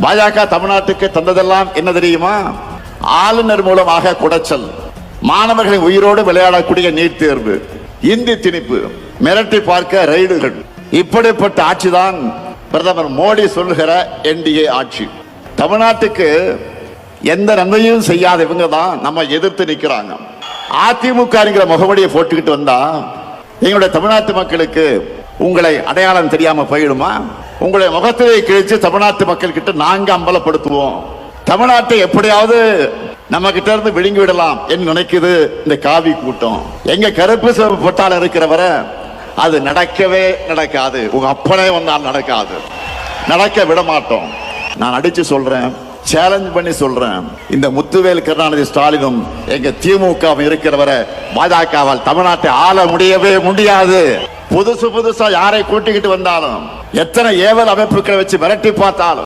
பாஜக தமிழ்நாட்டுக்கு தந்ததெல்லாம் என்ன தெரியுமா? ஆளுநர் மூலமாக குடைச்சல், மாணவர்களை உயிரோடு விளையாடக்கூடிய நீட் தேர்வு, இந்தி திணிப்பு, மிரட்டி பார்க்க ரைடுகள். இப்படிப்பட்ட ஆட்சிதான் பிரதமர் மோடி சொல்லுகிற என்டிஏ ஆட்சி. தமிழ்நாட்டுக்கு எந்த நன்மையும் செய்யாத இவங்க தான் நம்ம எதிர்த்து நிற்கிறாங்க. அதிமுக முகவடியை போட்டுக்கிட்டு வந்தா எங்களுடைய தமிழ்நாட்டு மக்களுக்கு உங்களை அடையாளம் தெரியாம போயிடுமா? உங்களுடைய முகத்திலே கிழிச்சு தமிழ்நாட்டு மக்கள் கிட்ட நாங்க அம்பலப்படுத்துவோம். தமிழ்நாட்டை எப்படியாவது நம்ம கிட்ட இருந்து விழுங்கி விடலாம் என்று நினைக்குது இந்த காவி கூட்டம். எங்க கருப்பு சிவப்பு பட்டாளம் இருக்கிறவரை அது நடக்கவே நடக்காது. உங்க அப்பனே வந்தால் நடக்காது, நடக்க விட மாட்டோம். நான் அடிச்சு சொல்றேன், சேலஞ்ச் பண்ணி சொல்றேன், இந்த முத்துவேல் கருணாநிதி ஸ்டாலினும் எங்க திமுக இருக்கிறவரை பாஜகவால் தமிழ்நாட்டை ஆள முடியவே முடியாது. புதுசா யாரை கூட்டிக்கிட்டு வந்தாலும், எத்தனை ஏவல் அமைப்புகளை வச்சு மிரட்டி பார்த்தாலும்